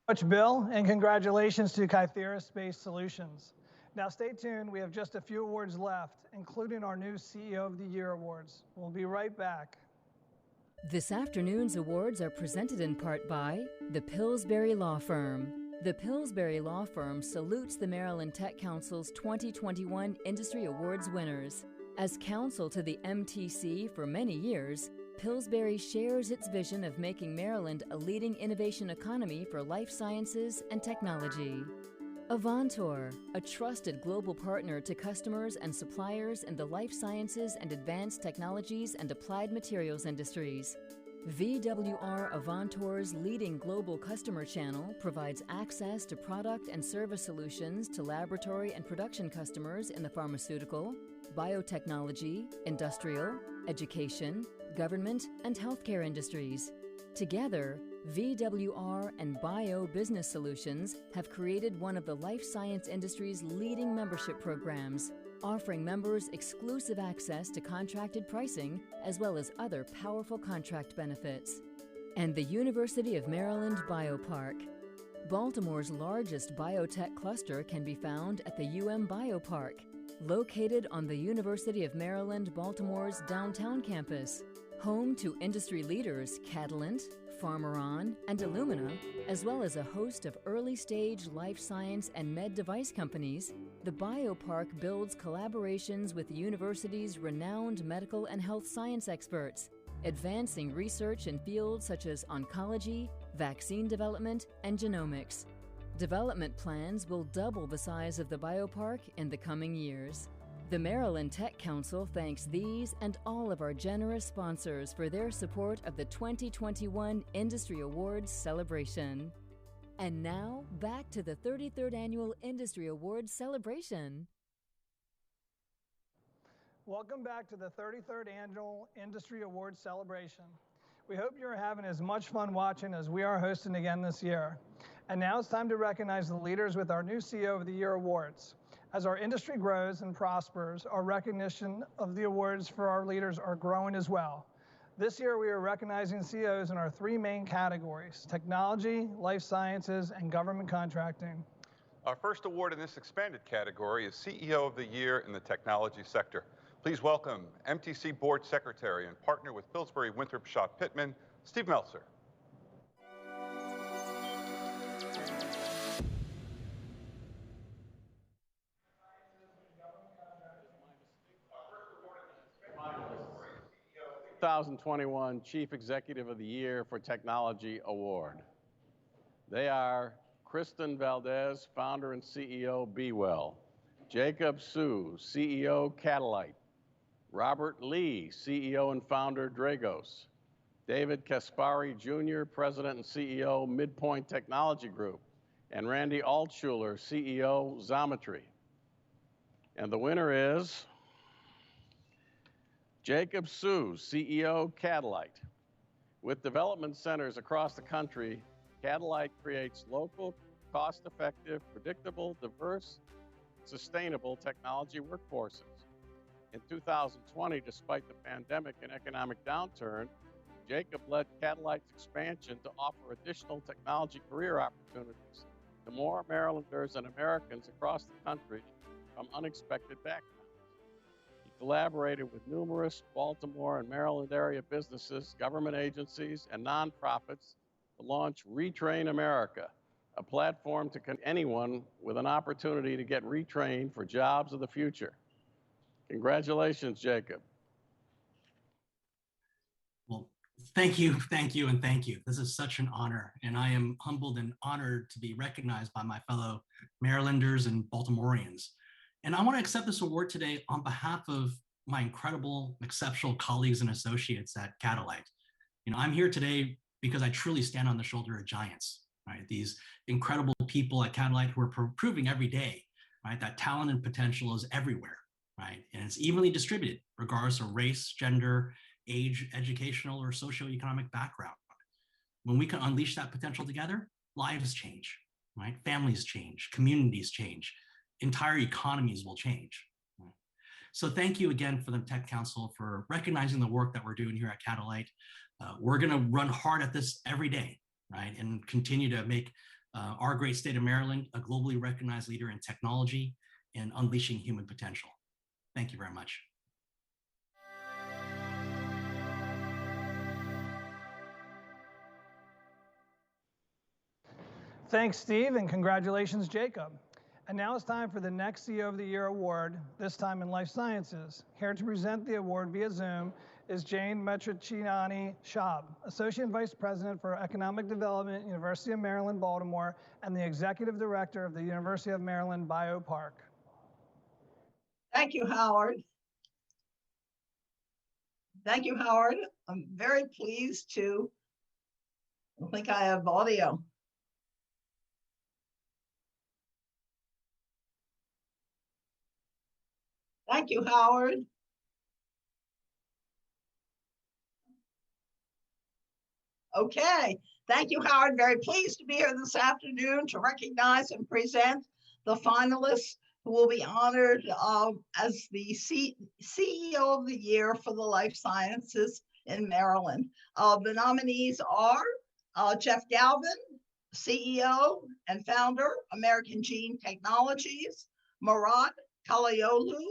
Much, Bill, and congratulations to Cathera Space Solutions. Now stay tuned, we have just a few awards left, including our new CEO of the Year awards. We'll be right back. This afternoon's awards are presented in part by the Pillsbury Law Firm. The Pillsbury Law Firm salutes the Maryland Tech Council's 2021 Industry Awards winners. As counsel to the MTC for many years, Pillsbury shares its vision of making Maryland a leading innovation economy for life sciences and technology. Avantor, a trusted global partner to customers and suppliers in the life sciences and advanced technologies and applied materials industries. VWR Avantor's leading global customer channel provides access to product and service solutions to laboratory and production customers in the pharmaceutical, biotechnology, industrial, education, government, and healthcare industries. Together, VWR and Bio Business Solutions have created one of the life science industry's leading membership programs, offering members exclusive access to contracted pricing as well as other powerful contract benefits. And the University of Maryland Biopark. Baltimore's largest biotech cluster can be found at the Biopark, located on the University of Maryland Baltimore's downtown campus. Home to industry leaders Catalent, Pharmaron, and Illumina, as well as a host of early-stage life science and med device companies, the Biopark builds collaborations with the university's renowned medical and health science experts, advancing research in fields such as oncology, vaccine development, and genomics. Development plans will double the size of the Biopark in the coming years. The Maryland Tech Council thanks these and all of our generous sponsors for their support of the 2021 Industry Awards celebration. And now, back to the 33rd Annual Industry Awards celebration. Welcome back to the 33rd Annual Industry Awards celebration. We hope you're having as much fun watching as we are hosting again this year. And now it's time to recognize the leaders with our new CEO of the Year awards. As our industry grows and prospers, our recognition of the awards for our leaders are growing as well. This year, we are recognizing CEOs in our three main categories: technology, life sciences, and government contracting. Our first award in this expanded category is CEO of the Year in the technology sector. Please welcome MTC Board Secretary and partner with Pillsbury Winthrop Shaw Pittman, Steve Meltzer. The 2021 Chief Executive of the Year for Technology Award. They are Kristen Valdez, founder and CEO, BeWell; Jacob Su, CEO, Catalyte; Robert Lee, CEO and founder, Dragos; David Kaspari Jr., President and CEO, Midpoint Technology Group; and Randy Altschuler, CEO, Xometry. And the winner is Jacob Su, CEO, Catalyte. With development centers across the country, Catalyte creates local, cost-effective, predictable, diverse, sustainable technology workforces. In 2020, despite the pandemic and economic downturn, Jacob led Catalyte's expansion to offer additional technology career opportunities to more Marylanders and Americans across the country from unexpected backgrounds. He collaborated with numerous Baltimore and Maryland area businesses, government agencies, and nonprofits to launch Retrain America, a platform to connect anyone with an opportunity to get retrained for jobs of the future. Congratulations, Jacob. Well, thank you, and thank you. This is such an honor, and I am humbled and honored to be recognized by my fellow Marylanders and Baltimoreans. And I want to accept this award today on behalf of my incredible, exceptional colleagues and associates at Catalyte. You know, I'm here today because I truly stand on the shoulder of giants, right? These incredible people at Catalyte who are proving every day, right, that talent and potential is everywhere, right? And it's evenly distributed, regardless of race, gender, age, educational, or socioeconomic background. When we can unleash that potential together, lives change, right? Families change, communities change, entire economies will change. Right? So thank you again for the Tech Council for recognizing the work that we're doing here at Catalyte. We're gonna run hard at this every day, right? And continue to make our great state of Maryland a globally recognized leader in technology and unleashing human potential. Thank you very much. Thanks, Steve, and congratulations, Jacob. And now it's time for the next CEO of the Year award, this time in life sciences. Here to present the award via Zoom is Jane Metricciani Schaub, Associate Vice President for Economic Development, University of Maryland, Baltimore, and the Executive Director of the University of Maryland Biopark. Thank you, Howard. Thank you, Howard. I'm very pleased to, I don't think I have audio. Thank you, Howard. Okay, thank you, Howard. Very pleased to be here this afternoon to recognize and present the finalists who will be honored as the CEO of the Year for the Life Sciences in Maryland. The nominees are Jeff Galvin, CEO and founder, American Gene Technologies; Murat Kalioglu,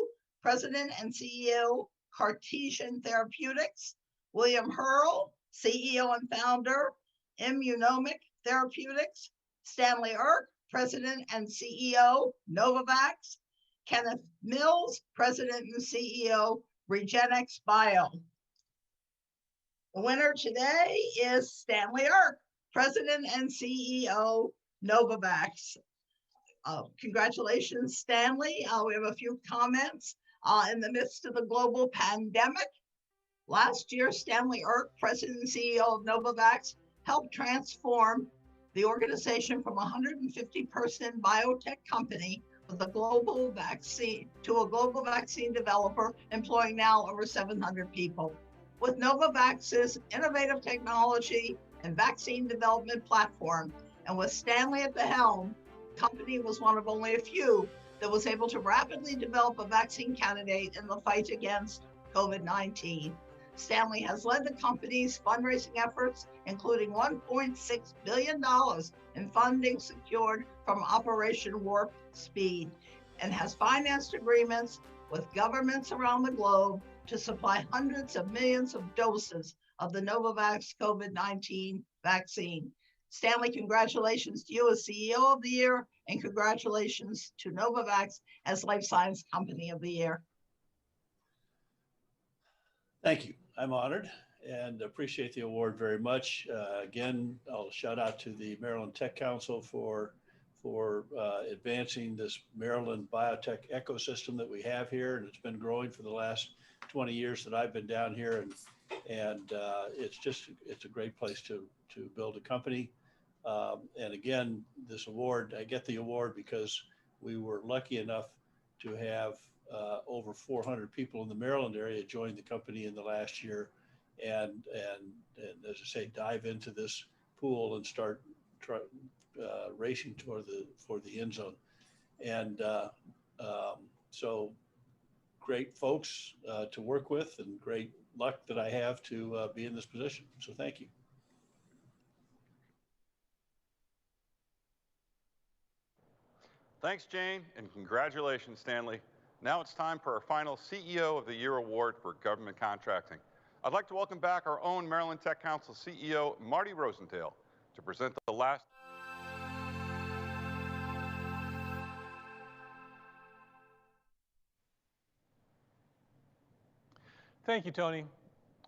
President and CEO, Cartesian Therapeutics; William Hurl, CEO and founder, Immunomic Therapeutics; Stanley Erck, President and CEO, Novavax; Kenneth Mills, President and CEO, Regenix Bio. The winner today is Stanley Erck, President and CEO, Novavax. Congratulations, Stanley. We have a few comments. In the midst of the global pandemic, last year, Stanley Erck, President and CEO of Novavax, helped transform the organization from a 150-person biotech company with a global vaccine to a global vaccine developer, employing now over 700 people. With Novavax's innovative technology and vaccine development platform, and with Stanley at the helm, the company was one of only a few that was able to rapidly develop a vaccine candidate in the fight against COVID-19. Stanley has led the company's fundraising efforts, including $1.6 billion in funding secured from Operation Warp Speed, and has financed agreements with governments around the globe to supply hundreds of millions of doses of the Novavax COVID-19 vaccine. Stanley, congratulations to you as CEO of the Year, and congratulations to Novavax as Life Science Company of the Year. Thank you. I'm honored and appreciate the award very much. Again, I'll shout out to the Maryland Tech Council for advancing this Maryland biotech ecosystem that we have here, and it's been growing for the last 20 years that I've been down here, and it's a great place to build a company. And again, this award, I get the award because we were lucky enough to have over 400 people in the Maryland area join the company in the last year, and as I say, dive into this pool and start racing for the end zone. And so great folks to work with, and great luck that I have to be in this position. So thank you. Thanks, Jane, and congratulations, Stanley. Now it's time for our final CEO of the Year award for government contracting. I'd like to welcome back our own Maryland Tech Council CEO, Marty Rosendale, to present the last. Thank you, Tony.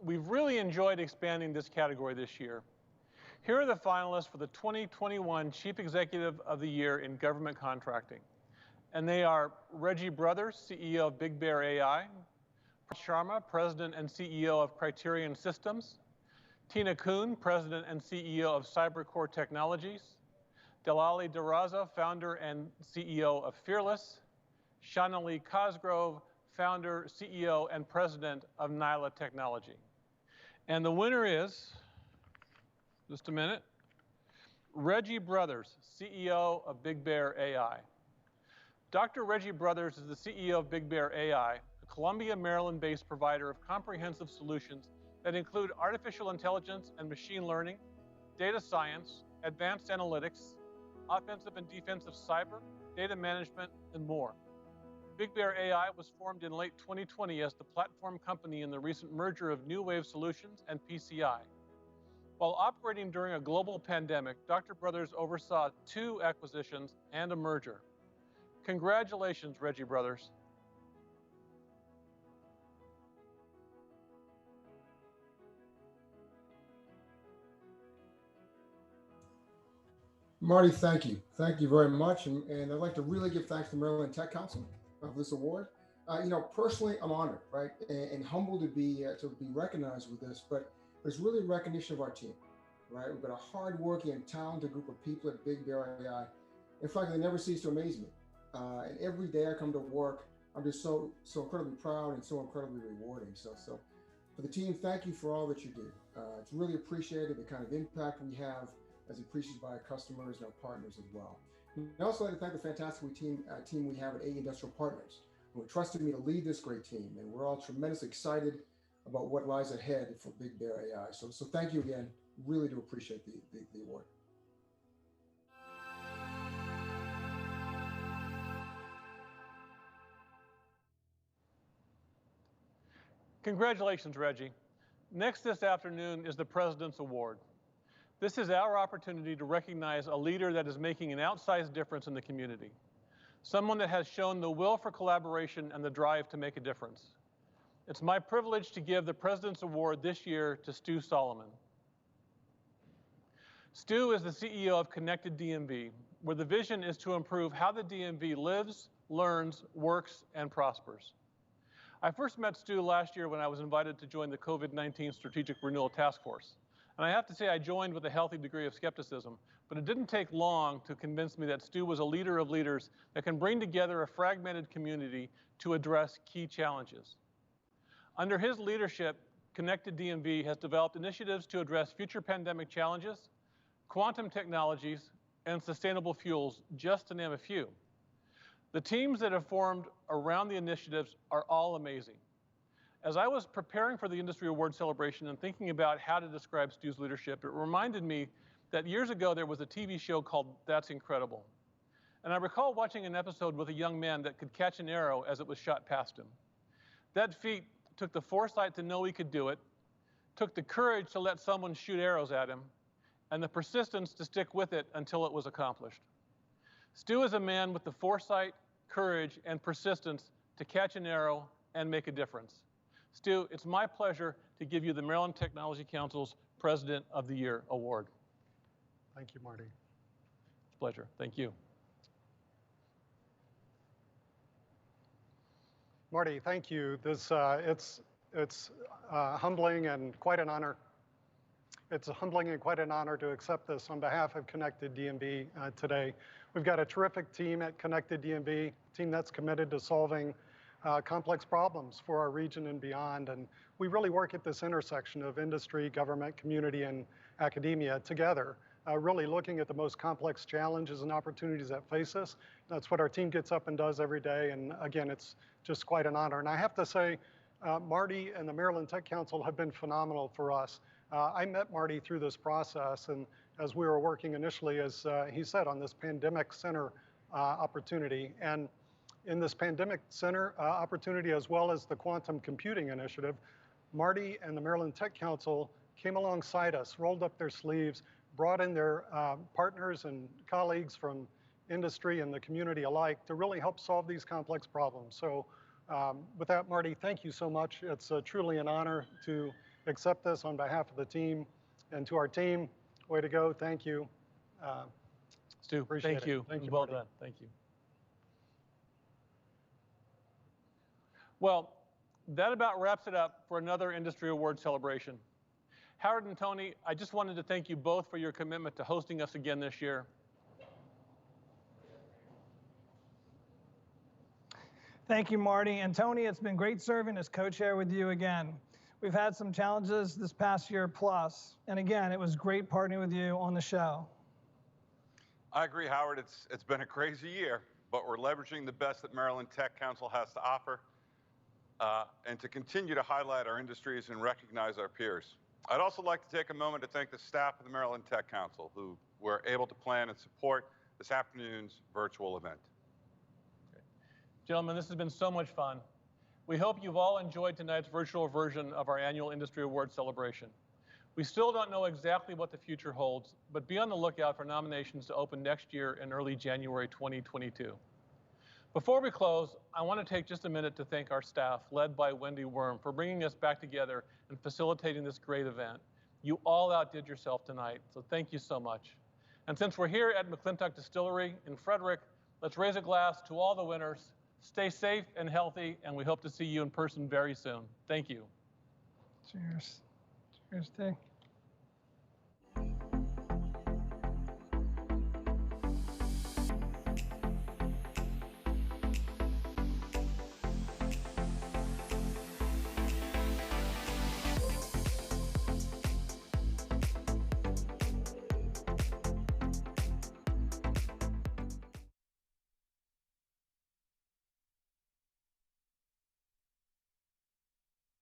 We've really enjoyed expanding this category this year. Here are the finalists for the 2021 Chief Executive of the Year in Government Contracting. And they are Reggie Brothers, CEO of Big Bear AI, Sharma, President and CEO of Criterion Systems, Tina Kuhn, President and CEO of CyberCore Technologies, Delali Daraza, Founder and CEO of Fearless, Shanalee Cosgrove, Founder, CEO, and President of Nyla Technology. And the winner is, just a minute, Reggie Brothers, CEO of Big Bear AI. Dr. Reggie Brothers is the CEO of Big Bear AI, a Columbia, Maryland-based provider of comprehensive solutions that include artificial intelligence and machine learning, data science, advanced analytics, offensive and defensive cyber, data management, and more. Big Bear AI was formed in late 2020 as the platform company in the recent merger of New Wave Solutions and PCI. While operating during a global pandemic, Dr. Brothers oversaw 2 acquisitions and a merger. Congratulations, Reggie Brothers. Marty, thank you. Thank you very much. And I'd like to really give thanks to Maryland Tech Council for this award. Personally, I'm honored, right? And humbled to be recognized with this, but there's really recognition of our team, right? We've got a hardworking and talented group of people at Big Bear AI. In fact, they never cease to amaze me. And every day I come to work, I'm just so incredibly proud and so incredibly rewarding. So for the team, thank you for all that you do. It's really appreciated, the kind of impact we have as appreciated by our customers and our partners as well. And I also like to thank the fantastic team we have at AE Industrial Partners, who trusted me to lead this great team. And we're all tremendously excited about what lies ahead for Big Bear AI. So thank you again. Really do appreciate the award. Congratulations, Reggie. Next this afternoon is the President's Award. This is our opportunity to recognize a leader that is making an outsized difference in the community. Someone that has shown the will for collaboration and the drive to make a difference. It's my privilege to give the President's Award this year to Stu Solomon. Stu is the CEO of Connected DMV, where the vision is to improve how the DMV lives, learns, works, and prospers. I first met Stu last year when I was invited to join the COVID-19 Strategic Renewal Task Force. And I have to say I joined with a healthy degree of skepticism, but it didn't take long to convince me that Stu was a leader of leaders that can bring together a fragmented community to address key challenges. Under his leadership, Connected DMV has developed initiatives to address future pandemic challenges, quantum technologies, and sustainable fuels, just to name a few. The teams that have formed around the initiatives are all amazing. As I was preparing for the Industry Award celebration and thinking about how to describe Stu's leadership, it reminded me that years ago there was a TV show called That's Incredible. And I recall watching an episode with a young man that could catch an arrow as it was shot past him. That feat took the foresight to know he could do it, took the courage to let someone shoot arrows at him, and the persistence to stick with it until it was accomplished. Stu is a man with the foresight, courage, and persistence to catch an arrow and make a difference. Stu, it's my pleasure to give you the Maryland Technology Council's President of the Year Award. Thank you, Marty. It's a pleasure. Thank you. Marty, thank you. It's humbling and quite an honor. It's humbling and quite an honor to accept this on behalf of Connected DMV today. We've got a terrific team at Connected DMV, a team that's committed to solving complex problems for our region and beyond. And we really work at this intersection of industry, government, community, and academia together, really looking at the most complex challenges and opportunities that face us. That's what our team gets up and does every day. And again, it's just quite an honor. And I have to say, Marty and the Maryland Tech Council have been phenomenal for us. I met Marty through this process, and as we were working initially, as he said, on this pandemic center opportunity. And in this pandemic center opportunity, as well as the quantum computing initiative, Marty and the Maryland Tech Council came alongside us, rolled up their sleeves, brought in their partners and colleagues from industry and the community alike to really help solve these complex problems. So with that, Marty, thank you so much. It's truly an honor to accept this on behalf of the team. And to our team, way to go, thank you. Stu, thank you. Thank you, well Marty. done, thank you. Well, that about wraps it up for another Industry Award celebration. Howard and Tony, I just wanted to thank you both for your commitment to hosting us again this year. Thank you, Marty. And Tony, it's been great serving as co-chair with you again. We've had some challenges this past year plus. And again, it was great partnering with you on the show. I agree, Howard. It's been a crazy year, but we're leveraging the best that Maryland Tech Council has to offer and to continue to highlight our industries and recognize our peers. I'd also like to take a moment to thank the staff of the Maryland Tech Council who were able to plan and support this afternoon's virtual event. Gentlemen, this has been so much fun. We hope you've all enjoyed tonight's virtual version of our annual Industry Award celebration. We still don't know exactly what the future holds, but be on the lookout for nominations to open next year in early January 2022. Before we close, I want to take just a minute to thank our staff, led by Wendy Worm, for bringing us back together and facilitating this great event. You all outdid yourself tonight, so thank you so much. And since we're here at McClintock Distillery in Frederick, let's raise a glass to all the winners. Stay safe and healthy, and we hope to see you in person very soon. Thank you. Cheers. Cheers, Dick.